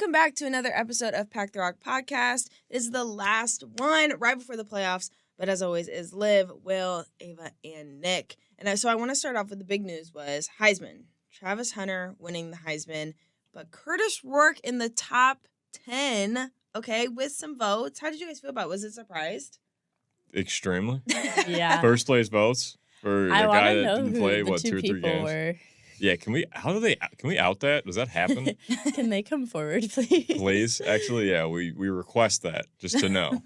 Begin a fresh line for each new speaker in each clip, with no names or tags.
Welcome back to another episode of Pack the Rock Podcast. This is the last one right before the playoffs. But as always, is Liv, Will, Ava, and Nick. And so I want to start off with the big news was Heisman. Travis Hunter winning the Heisman. But Curtis Rourke in the top 10, okay, with some votes. How did you guys feel about it? Was it surprised?
Extremely.
Yeah.
First place votes for a guy that didn't play,
the
2 or 3 games.
were.
Yeah, can we out that? Does that happen?
Can they come forward, please?
Please. Actually, yeah, we request that just to know.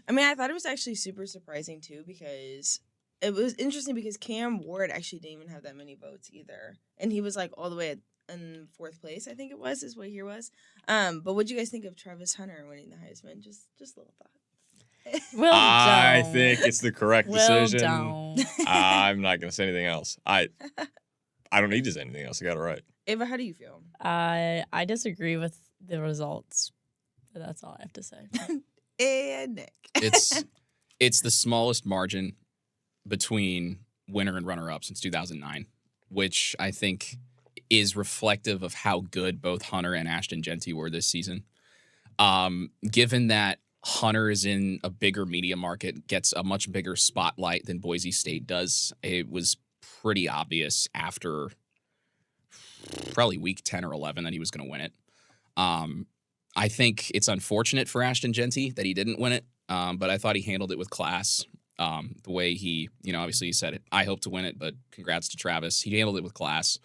I mean, I thought it was actually super surprising, too, because it was interesting because Cam Ward actually didn't even have that many votes either. And he was, like, all the way in 4th place, I think it was, is what he was. But what do you guys think of Travis Hunter winning the Heisman? Just a little thought.
Will
I
don't.
think it's the correct
Will
decision.
don't.
I'm not going to say anything else. I don't need to say anything else. I got it right.
Ava, how do you feel?
I disagree with the results. But that's all I have to say.
And Nick.
It's the smallest margin between winner and runner-up since 2009, which I think is reflective of how good both Hunter and Ashton Jeanty were this season. Given that Hunter is in a bigger media market, gets a much bigger spotlight than Boise State does, it was pretty obvious after probably week 10 or 11 that he was going to win it. I think it's unfortunate for Ashton Jeanty that he didn't win it, but I thought he handled it with class. The way he, obviously he said, I hope to win it, but congrats to Travis. He handled it with class.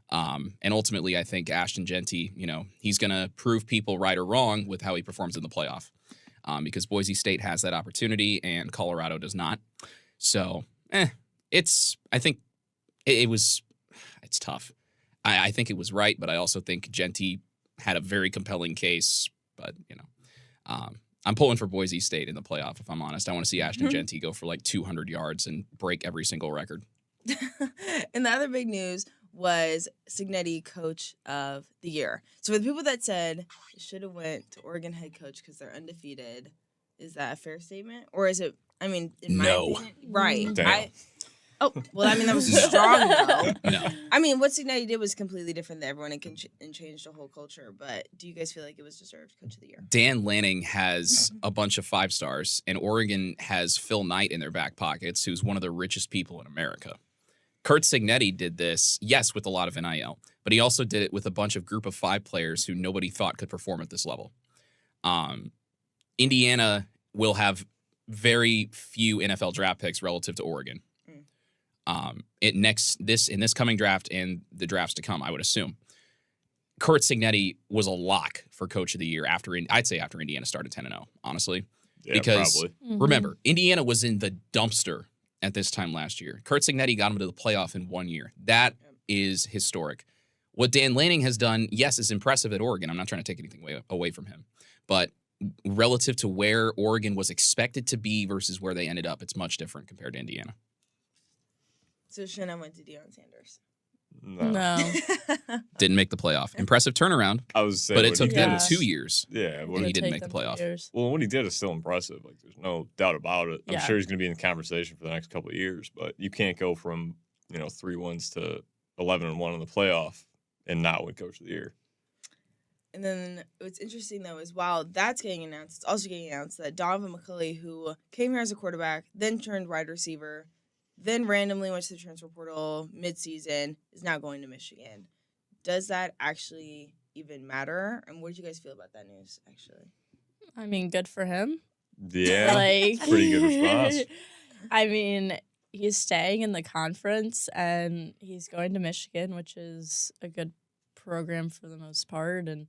And ultimately, I think Ashton Jeanty, he's going to prove people right or wrong with how he performs in the playoff. Because Boise State has that opportunity and Colorado does not. So, I think it's tough. I think it was right, but I also think Jeanty had a very compelling case. But, I'm pulling for Boise State in the playoff, if I'm honest. I want to see Ashton Jeanty go for like 200 yards and break every single record.
And the other big news was Cignetti Coach of the Year. So for the people that said it should have went to Oregon head coach because they're undefeated, is that a fair statement? Or is it, in my opinion, right.
Damn.
That was strong, though.
No.
What Cignetti did was completely different than everyone and changed the whole culture. But do you guys feel like it was deserved Coach of the Year?
Dan Lanning has a bunch of 5 stars, and Oregon has Phil Knight in their back pockets, who's one of the richest people in America. Curt Cignetti did this, yes, with a lot of NIL, but he also did it with a bunch of group of 5 players who nobody thought could perform at this level. Indiana will have very few NFL draft picks relative to Oregon. In this coming draft and the drafts to come, I would assume. Curt Cignetti was a lock for Coach of the Year after Indiana started 10-0, honestly.
Yeah,
because
probably.
remember, Indiana was in the dumpster at this time last year. Curt Cignetti got him to the playoff in 1 year. That is historic. What Dan Lanning has done, yes, is impressive at Oregon. I'm not trying to take anything away from him. But relative to where Oregon was expected to be versus where they ended up, it's much different compared to Indiana.
So shouldn't have went to Deion Sanders.
No.
Didn't make the playoff. Impressive turnaround.
I was saying,
But it took them
Yeah.
2 years.
Yeah,
And he didn't make the playoff.
well, what he did is still impressive. Like, there's no doubt about it. I'm
Yeah.
sure he's going to be in the conversation for the next couple of years. But you can't go from 3 wins to 11-1 in the playoff and not win Coach of the Year.
And then what's interesting, though, is while that's getting announced, it's also getting announced that Donovan McCulley, who came here as a quarterback, then turned wide receiver, then randomly went to the transfer portal midseason, is now going to Michigan. Does that actually even matter? And what did you guys feel about that news, actually?
Good for him.
Yeah, pretty good response.
He's staying in the conference, and he's going to Michigan, which is a good program for the most part. And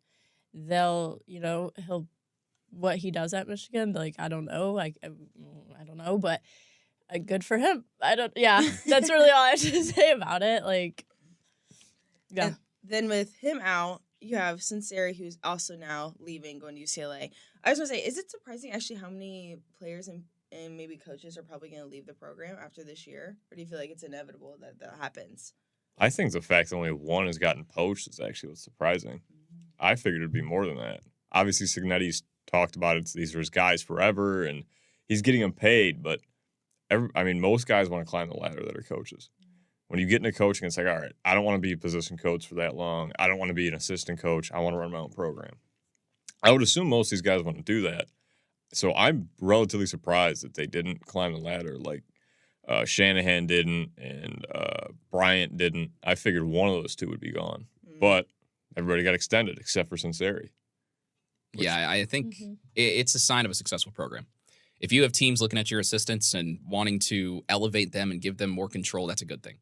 what he does at Michigan, I don't know. I don't know, but good for him. That's really all I have to say about it. Yeah.
And then with him out, you have Sinceri, who's also now leaving, going to UCLA. I was going to say, is it surprising actually how many players and maybe coaches are probably going to leave the program after this year? Or do you feel like it's inevitable that happens?
I think the fact that only one has gotten poached is actually what's surprising. I figured it'd be more than that. Obviously, Cignetti's talked about it. These are his guys forever, and he's getting them paid. But most guys want to climb the ladder that are coaches. when you get into coaching, it's like, all right, I don't want to be a position coach for that long. I don't want to be an assistant coach. I want to run my own program. I would assume most of these guys want to do that. So I'm relatively surprised that they didn't climb the ladder like Shanahan didn't and Bryant didn't. I figured one of those two would be gone. But everybody got extended except for Cignetti.
Yeah, I think it's a sign of a successful program. If you have teams looking at your assistants and wanting to elevate them and give them more control, that's a good thing,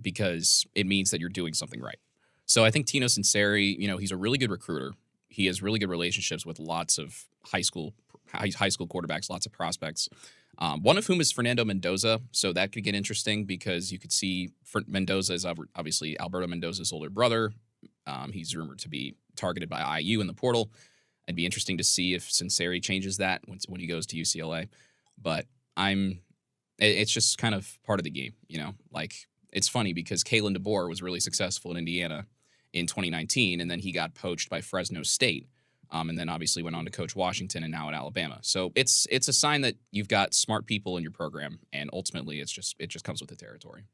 because it means that you're doing something right. So I think Tino Cignetti, he's a really good recruiter. He has really good relationships with lots of high school quarterbacks, lots of prospects. One of whom is Fernando Mendoza, so that could get interesting because you could see Mendoza is obviously Alberto Mendoza's older brother. He's rumored to be targeted by IU in the portal. It'd be interesting to see if Cignetti changes that when he goes to UCLA. But it's just kind of part of the game, Like, it's funny because Kalen DeBoer was really successful in Indiana in 2019, and then he got poached by Fresno State. And then obviously went on to coach Washington and now at Alabama. So it's a sign that you've got smart people in your program, and ultimately it just comes with the territory.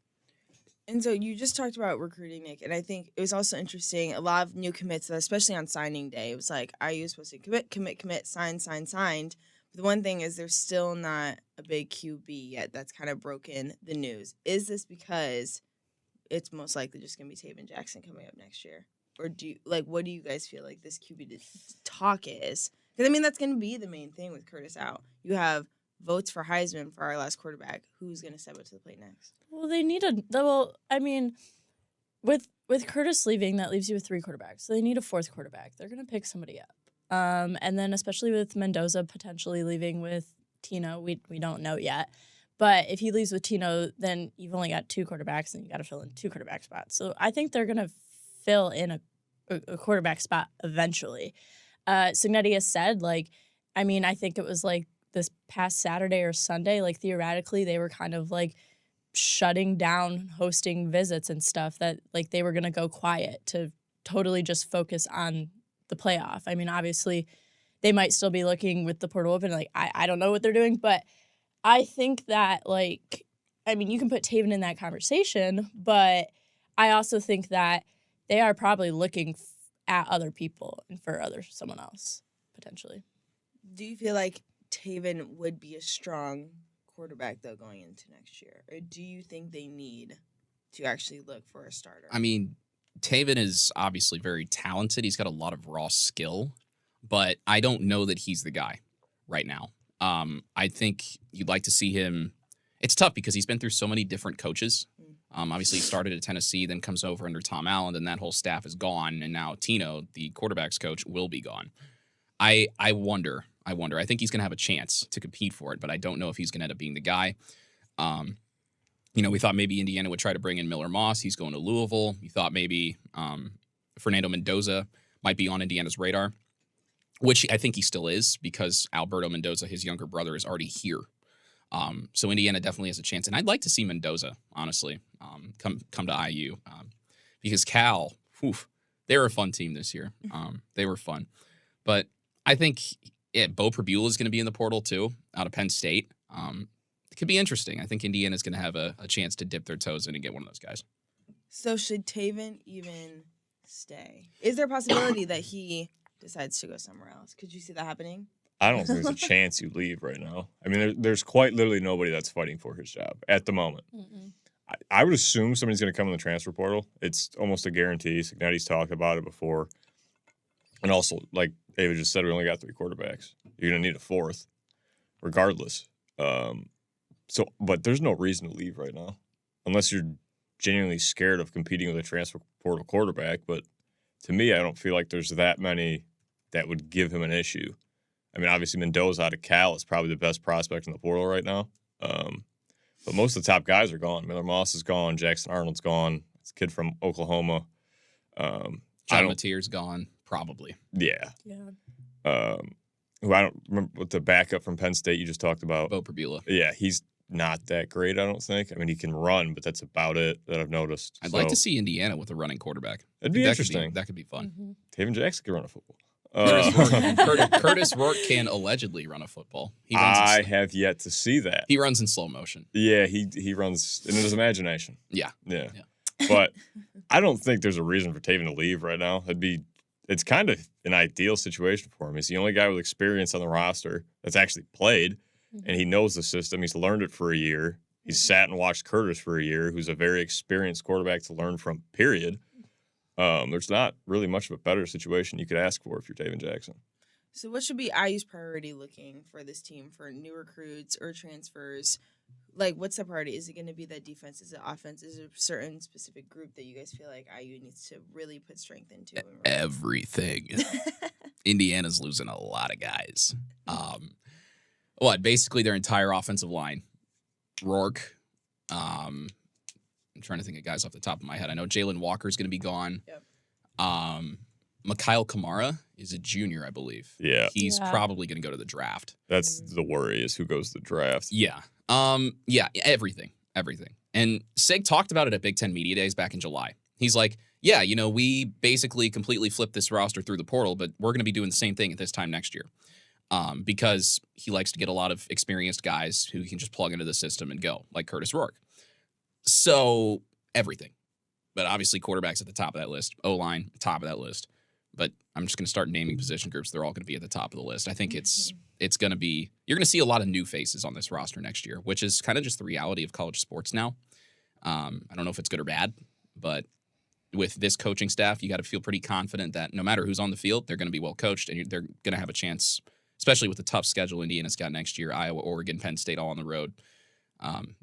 And so you just talked about recruiting, Nick, and I think it was also interesting. A lot of new commits, especially on signing day, it was like IU was supposed to commit, signed. But the one thing is there's still not a big QB yet that's kind of broken the news. Is this because it's most likely just going to be Taven Jackson coming up next year? Or what do you guys feel like this QB talk is? Because, that's going to be the main thing with Curtis out. You have votes for Heisman for our last quarterback. Who's going to step up to the plate next?
Well, they need with Curtis leaving, that leaves you with 3 quarterbacks. So they need a 4th quarterback. They're going to pick somebody up. And then especially with Mendoza potentially leaving with Tino, we don't know yet. But if he leaves with Tino, then you've only got 2 quarterbacks and you got to fill in 2 quarterback spots. So I think they're going to fill in a quarterback spot eventually. Cignetti has said, I think it was this past Saturday or Sunday, theoretically they were kind of shutting down hosting visits and stuff, that they were going to go quiet to totally just focus on the playoff. Obviously they might still be looking with the portal open. I don't know what they're doing, but I think that you can put Taven in that conversation, but I also think that they are probably looking at other people and for someone else, potentially.
Do you feel like Taven would be a strong quarterback, though, going into next year? Or do you think they need to actually look for a starter?
Taven is obviously very talented. He's got a lot of raw skill, but I don't know that he's the guy right now. I think you'd like to see him. It's tough because he's been through so many different coaches. Obviously, he started at Tennessee, then comes over under Tom Allen, then that whole staff is gone, and now Tino, the quarterback's coach, will be gone. I wonder. I think he's going to have a chance to compete for it, but I don't know if he's going to end up being the guy. We thought maybe Indiana would try to bring in Miller Moss. He's going to Louisville. We thought maybe Fernando Mendoza might be on Indiana's radar, which I think he still is because Alberto Mendoza, his younger brother, is already here. So Indiana definitely has a chance. And I'd like to see Mendoza, honestly, come to IU because Cal, they were a fun team this year. They were fun. But I think Bo Prabula is going to be in the portal, too, out of Penn State. It could be interesting. I think Indiana's going to have a chance to dip their toes in and get one of those guys.
So should Taven even stay? Is there a possibility that he decides to go somewhere else? Could you see that happening?
I don't think there's a chance you leave right now. There's quite literally nobody that's fighting for his job at the moment. I would assume somebody's going to come in the transfer portal. It's almost a guarantee. Cignetti's talked about it before. And also, like David just said, we only got 3 quarterbacks. You're going to need a 4th, regardless. But there's no reason to leave right now, unless you're genuinely scared of competing with a transfer portal quarterback. But to me, I don't feel like there's that many that would give him an issue. Obviously Mendoza out of Cal is probably the best prospect in the portal right now. But most of the top guys are gone. Miller Moss is gone. Jackson Arnold's gone. It's a kid from Oklahoma.
John Mateer's gone, probably.
Yeah.
Yeah.
Who I don't remember what the backup from Penn State you just talked about.
Bo Prabula.
Yeah, he's not that great, I don't think. He can run, but that's about it that I've noticed.
I'd like to see Indiana with a running quarterback.
It'd be interesting.
That could be fun.
Mm-hmm.
Taven Jackson could run a football.
Curtis Rourke can allegedly run a football.
I have yet to see that.
He runs in slow motion.
Yeah, he runs in his imagination.
Yeah.
But I don't think there's a reason for Taven to leave right now. It's kind of an ideal situation for him. He's the only guy with experience on the roster that's actually played, and he knows the system. He's learned it for a year. He's sat and watched Curtis for a year, who's a very experienced quarterback to learn from, period. There's not really much of a better situation you could ask for if you're Taven Jackson.
So what should be IU's priority looking for this team for new recruits or transfers? Like, what's the priority? Is it going to be that defense? Is it offense? Is it a certain specific group that you guys feel like IU needs to really put strength into?
Everything. Indiana's losing a lot of guys. Basically their entire offensive line. Rourke. I'm trying to think of guys off the top of my head. I know Jalen Walker's going to be gone.
Yep.
Mikhail Kamara is a junior, I believe.
Yeah.
He's probably going to go to the draft.
That's the worry, is who goes to the draft.
Yeah. Everything. And Sig talked about it at Big Ten Media Days back in July. He's like, yeah, we basically completely flipped this roster through the portal, but we're going to be doing the same thing at this time next year. Because he likes to get a lot of experienced guys who he can just plug into the system and go, like Curtis Rourke. So, everything. But obviously, quarterback's at the top of that list. O-line, top of that list. But I'm just going to start naming position groups. They're all going to be at the top of the list. I think it's going to be, you're going to see a lot of new faces on this roster next year, which is kind of just the reality of college sports now. I don't know if it's good or bad, but with this coaching staff, you got to feel pretty confident that no matter who's on the field, they're going to be well coached and they're going to have a chance, especially with the tough schedule Indiana's got next year, Iowa, Oregon, Penn State all on the road.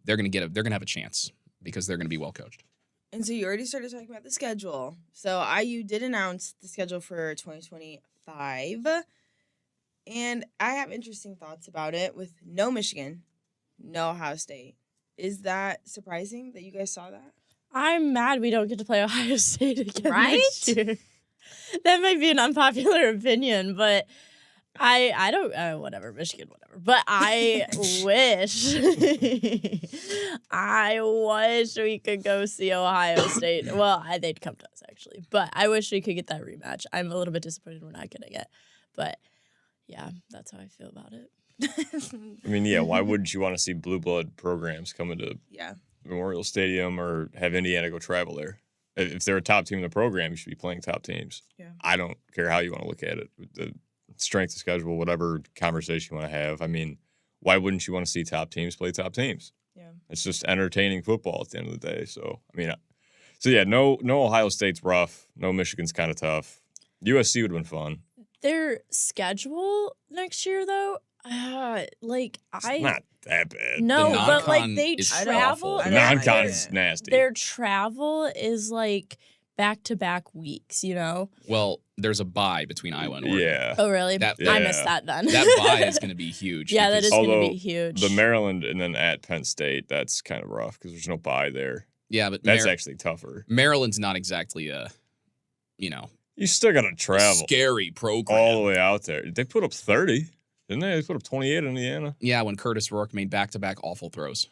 They're going to have a chance because they're going to be well coached.
And so you already started talking about the schedule. So IU did announce the schedule for 2025. And I have interesting thoughts about it with no Michigan, no Ohio State. Is that surprising that you guys saw that?
I'm mad we don't get to play Ohio State again
Right?
next year. That might be an unpopular opinion, but I don't, whatever, Michigan, whatever. But I wish, we could go see Ohio State. Well, they'd come to us, actually. But I wish we could get that rematch. I'm a little bit disappointed we're not getting it. But, yeah, that's how I feel about it.
I mean, yeah, why wouldn't you want to see blue blood programs come into Memorial Stadium or have Indiana go travel there? If they're a top team in the program, you should be playing top teams. Yeah. I don't care how you want to look at it. The strength of schedule, whatever conversation you want to have. I mean, why wouldn't you want to see top teams play top teams? Yeah. It's just entertaining football at the end of the day. So, I mean, no Ohio State's rough. No Michigan's kind of tough. USC would have been fun.
Their schedule next year, though,
it's not that bad.
No, but they travel.
The non-con is nasty.
Their travel is back-to-back weeks,
Well, there's a bye between Iowa and Oregon.
Yeah.
Oh, really? I missed that then.
That bye is going to be huge.
Yeah, that is going to be huge.
The Maryland and then at Penn State, that's kind of rough because there's no bye there.
Yeah, but
that's actually tougher.
Maryland's not exactly
you still got to travel.
Scary program.
All the way out there. They put up 30, didn't they? They put up 28 in Indiana.
Yeah, when Curtis Rourke made back-to-back awful throws.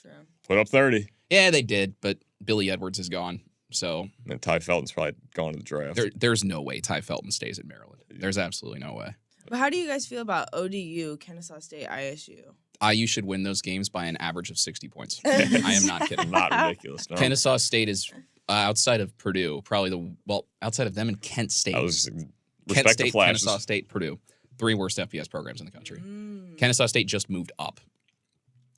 True.
Put up 30.
Yeah, they did, but Billy Edwards is gone. So
and Ty Felton's probably gone to the draft.
There's no way Ty Felton stays in Maryland. There's absolutely no way.
But how do you guys feel about ODU, Kennesaw State, ISU?
IU should win those games by an average of 60 points. I am not kidding.
Not ridiculous. No.
Kennesaw State is outside of Purdue, probably outside of them and Kent State. Kent State, Kennesaw State, Purdue. 3 worst FBS programs in the country. Kennesaw State just moved up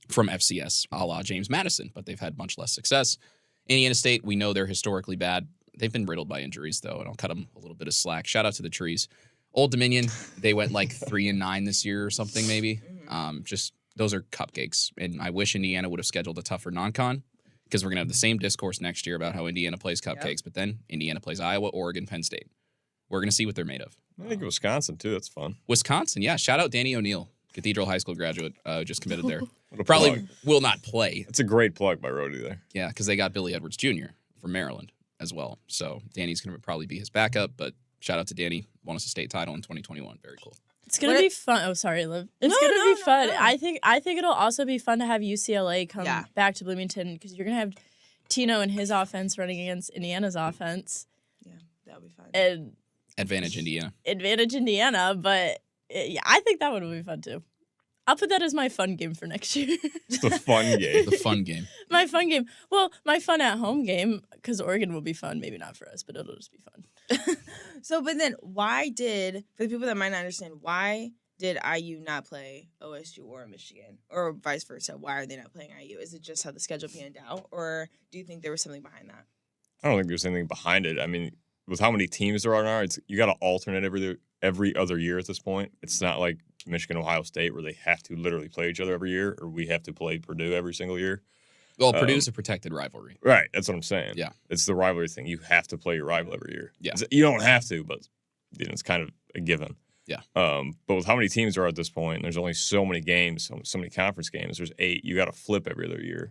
from FCS, a la James Madison, but they've had much less success. Indiana State, we know they're historically bad. They've been riddled by injuries, though, and I'll cut them a little bit of slack. Shout out to the Trees. Old Dominion, they went 3-9 this year or something, maybe. Just those are cupcakes, and I wish Indiana would have scheduled a tougher non-con because we're gonna have the same discourse next year about how Indiana plays cupcakes, but then Indiana plays Iowa, Oregon, Penn State. We're gonna see what they're made of.
I think Wisconsin too. That's fun.
Wisconsin, yeah. Shout out Danny O'Neill, Cathedral High School graduate, just committed there. Probably will not play.
It's a great plug by Rhodey there.
Yeah, because they got Billy Edwards Jr. from Maryland as well. So Danny's going to probably be his backup, but shout out to Danny. Won us a state title in 2021. Very cool.
It's going to be fun. Oh, sorry, Liv. It's going to be fun. No. I think it'll also be fun to have UCLA come back to Bloomington because you're going to have Tino and his offense running against Indiana's offense.
Yeah, that'll be fun.
And
Advantage Indiana.
Advantage Indiana, but yeah, I think that one would be fun too. I'll put that as my fun game for next year.
It's a fun game.
The fun game.
My fun game. Well, my fun at home game, because Oregon will be fun. Maybe not for us, but it'll just be fun.
So, but then for the people that might not understand, why did IU not play OSU or Michigan? Or vice versa? Why are they not playing IU? Is it just how the schedule panned out? Or do you think there was something behind that?
I don't think there's anything behind it. I mean, with how many teams there are now, you got to alternate every other year at this point. It's not like Michigan, Ohio State, where they have to literally play each other every year, or we have to play Purdue every single year.
Well, Purdue's a protected rivalry.
Right. That's what I'm saying.
Yeah.
It's the rivalry thing. You have to play your rival every year.
Yeah.
You don't have to, but it's kind of a given.
Yeah.
But with how many teams there are at this point, and there's only so many games, so many conference games. There's 8. You got to flip every other year.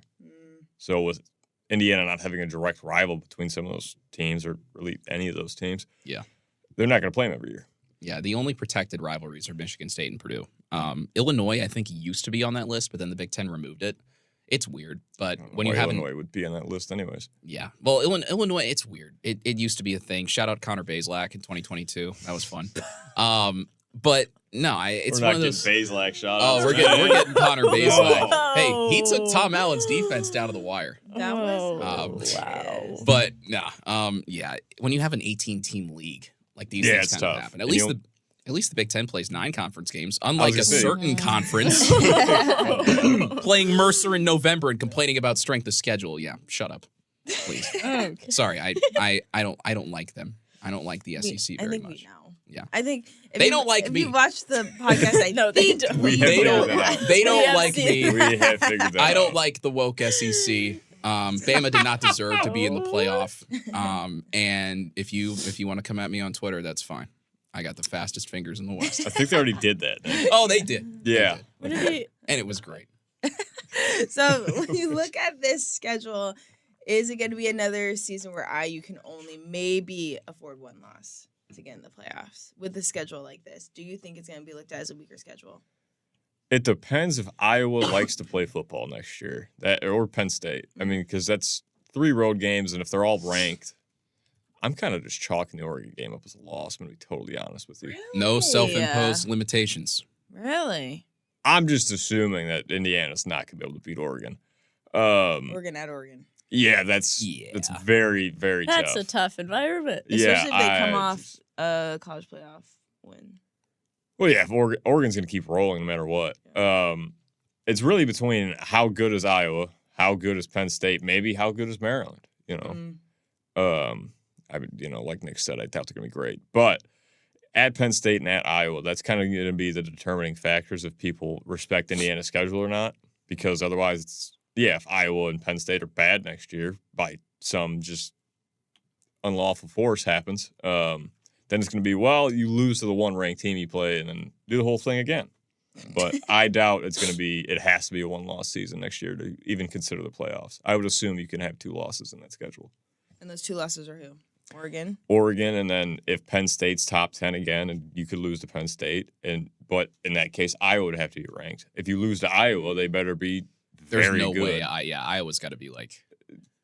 So with Indiana not having a direct rival between some of those teams, or really any of those teams, they're not going to play them every year.
Yeah, the only protected rivalries are Michigan State and Purdue. Illinois, I think, used to be on that list, but then the Big Ten removed it. It's weird, but when you have
Illinois would be on that list anyways.
Yeah, well, Illinois, it's weird. It used to be a thing. Shout out Connor Bazelak in 2022. That was fun. But no, it's
we're
one of those.
Bazelak shout
Oh, we're getting Connor Bazelak. Hey, he took Tom Allen's defense down to the wire.
That was
wow.
But no, yeah, when you have an 18-team league, like these things kind of happen. At least the Big Ten plays 9 conference games, unlike a certain conference playing Mercer in November and complaining about strength of schedule. Yeah, shut up, please.
Okay.
Sorry, I don't like them. I don't like the SEC very much.
We know.
Yeah,
I think
they don't like me.
If you watch the podcast,
No, they don't.
They don't like me.
We have figured that out.
I don't like the woke SEC. Bama did not deserve to be in the playoff. And if you want to come at me on Twitter, that's fine. I got the fastest fingers in the West.
I think they already did that.
Oh, they did.
Yeah.
What did he?
And it was great.
So when you look at this schedule, is it going to be another season where IU can only maybe afford one loss to get in the playoffs with a schedule like this? Do you think it's going to be looked at as a weaker schedule?
It depends if Iowa likes to play football next year, or Penn State. I mean, because that's 3 road games, and if they're all ranked, I'm kind of just chalking the Oregon game up as a loss. I'm going to be totally honest with you.
Really?
No self-imposed limitations.
Really?
I'm just assuming that Indiana's not going to be able to beat Oregon.
Oregon at Oregon.
Yeah, that's very, very tough.
That's a tough environment.
Especially if they come off a college playoff win.
Well, yeah, if Oregon's going to keep rolling no matter what. It's really between how good is Iowa, how good is Penn State, maybe how good is Maryland, you know. Like Nick said, I doubt they're going to be great. But at Penn State and at Iowa, that's kind of going to be the determining factors if people respect Indiana's schedule or not. Because otherwise, if Iowa and Penn State are bad next year by some just unlawful force happens, then it's going to be, you lose to the one ranked team you play and then do the whole thing again. But I doubt it has to be a 1-loss season next year to even consider the playoffs. I would assume you can have 2 losses in that schedule.
And those 2 losses are who?
Oregon, and then if Penn State's top 10 again, and you could lose to Penn State, but in that case, Iowa would have to be ranked. If you lose to Iowa, they better be very good.
There's no way. Iowa's got to be like...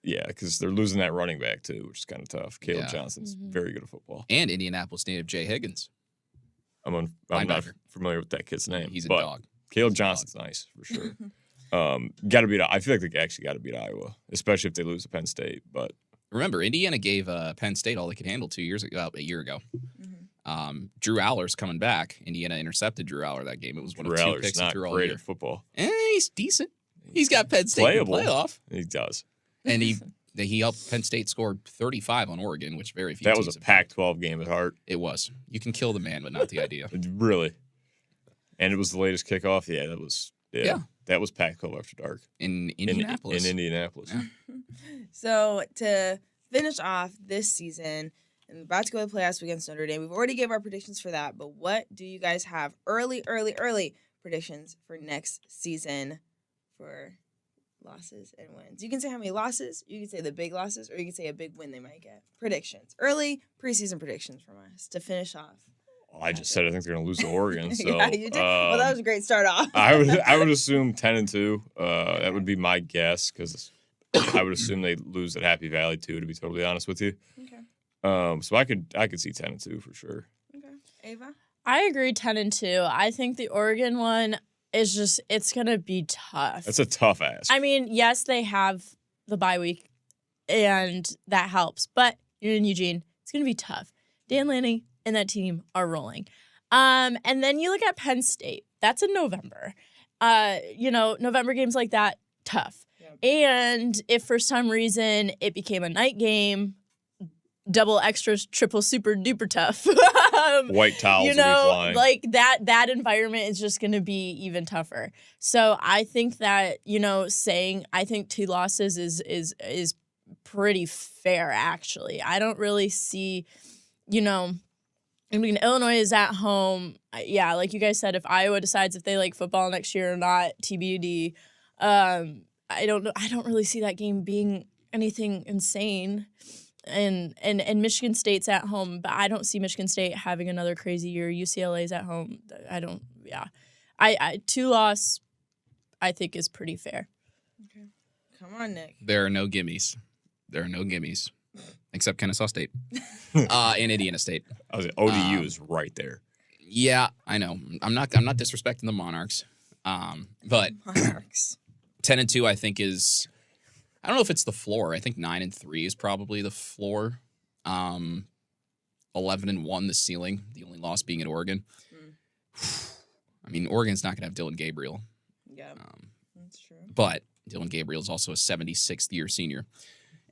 Yeah, because they're losing that running back, too, which is kind of tough. Caleb Johnson's very good at football.
And Indianapolis native Jay Higgins.
I'm not familiar with that kid's name.
He's a dog.
Caleb Johnson's nice, for sure. Got to beat. I feel like they actually got to beat Iowa, especially if they lose to Penn State. But
remember, Indiana gave Penn State all they could handle a year ago. Drew Aller's coming back. Indiana intercepted Drew Aller that game. It was one of 2 picks he threw all year.
At football.
He's decent. He's got Penn State in the playoff.
He does.
And he helped Penn State score 35 on Oregon, which very few.
That was a Pac-12 game at heart.
It was. You can kill the man, but not the idea.
Really. And it was the latest kickoff. Yeah, that was. Yeah. That was Pac-12 after dark
in Indianapolis.
In Indianapolis.
Yeah.
So to finish off this season, and about to go to the playoffs against Notre Dame. We've already gave our predictions for that, but what do you guys have early predictions for next season for losses and wins? You can say how many losses, you can say the big losses, or you can say a big win they might get. Predictions. Early preseason predictions from us to finish off.
Well, I just said I think they're going to lose to Oregon. So,
yeah, you did. Well, that was a great start off.
I would assume 10-2. That would be my guess because I would assume they lose at Happy Valley too. To be totally honest with you.
Okay.
So I could see 10-2 for sure.
Okay. Ava?
I agree 10-2. I think the Oregon one is just, it's going to be tough.
That's a tough ask.
I mean, yes, they have the bye week, and that helps. But you're in Eugene. It's going to be tough. Dan Lanning and that team are rolling. And then you look at Penn State. That's in November. November games like that, tough.
Yep.
And if for some reason it became a night game, double, extra, triple, super duper tough.
White towels will be flying.
Like that environment is just going to be even tougher. So I think that, saying I think 2 losses is pretty fair, actually. I don't really see, Illinois is at home. Yeah, like you guys said, if Iowa decides if they like football next year or not, TBD. I don't know. I don't really see that game being anything insane. And Michigan State's at home, but I don't see Michigan State having another crazy year. UCLA's at home. I 2 loss, I think, is pretty fair.
Okay. Come on, Nick.
There are no gimmies. Except Kennesaw State and Indiana State.
I was ODU is right there.
Yeah, I know. I'm not disrespecting the Monarchs. But
Monarchs.
10-2, I think, is, I don't know if it's the floor. I think 9-3 is probably the floor. 11-1 the ceiling. The only loss being at Oregon. I mean, Oregon's not going to have Dylan Gabriel.
Yeah, that's true.
But Dylan Gabriel is also a 76th year senior.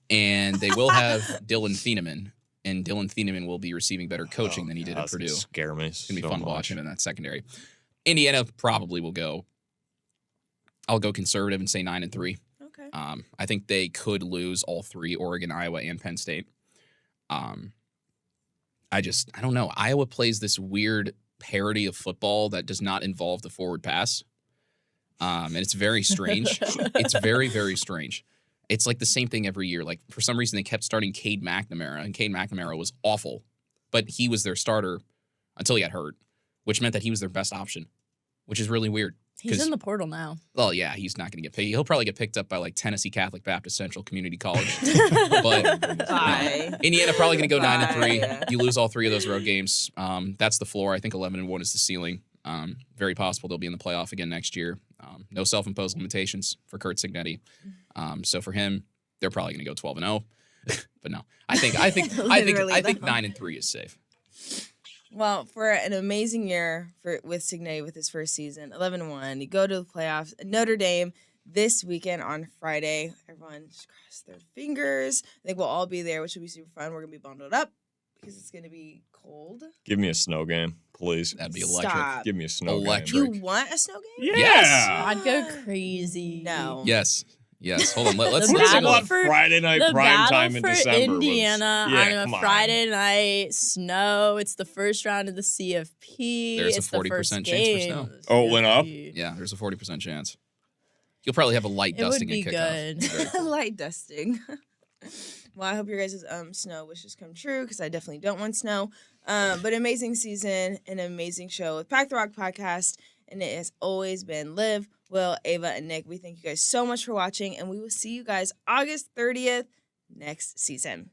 And they will have Dylan Thieneman, and Dylan Thieneman will be receiving better coaching than he did at Purdue.
Scare me.
It's going to be fun to watch him in that secondary. Indiana probably will go. I'll go conservative and say 9-3.
Okay.
I think they could lose all 3, Oregon, Iowa, and Penn State. I don't know. Iowa plays this weird parody of football that does not involve the forward pass. And it's very strange. It's very, very strange. It's like the same thing every year. Like, for some reason, they kept starting Cade McNamara, and Cade McNamara was awful. But he was their starter until he got hurt, which meant that he was their best option, which is really weird.
He's in the portal now.
Well, yeah, he's not going to get picked. He'll probably get picked up by, like, Tennessee Catholic Baptist Central Community College. But Indiana probably going to go 9-3. You lose all 3 of those road games. That's the floor. I think 11-1 is the ceiling. Very possible they'll be in the playoff again next year. No self-imposed limitations for Curt Cignetti. So for him, they're probably going to go 12-0. But no, I think 9-3 is safe.
Well, for an amazing year with Cignetti with his first season, 11-1. You go to the playoffs. Notre Dame this weekend on Friday. Everyone just cross their fingers. I think we'll all be there, which will be super fun. We're going to be bundled up because it's going to be cold.
Give me a snow game, please.
That'd be electric.
Stop.
Give me a snow
Electric.
game.
You want a snow game?
Yeah.
Yes.
I'd go crazy.
No.
Yes. Hold on. Let's
The
What is it
battle
about
for-
Friday night
The
prime
battle
time in
for
December?
Indiana
Yeah,
on
come
a Friday night, snow. It's the first round of the CFP.
There's a
it's the
40%
first
chance for
game
snow.
of the
Oh, it went up?
CFP.
Yeah, there's a 40% chance. You'll probably have a light
It would
dusting
be
at kickoff.
good.
Very-
Light dusting. Well, I hope your guys' snow wishes come true because I definitely don't want snow. But amazing season, an amazing show with Pack the Rock Podcast. And it has always been Liv, Will, Ava, and Nick. We thank you guys so much for watching, and we will see you guys August 30th next season.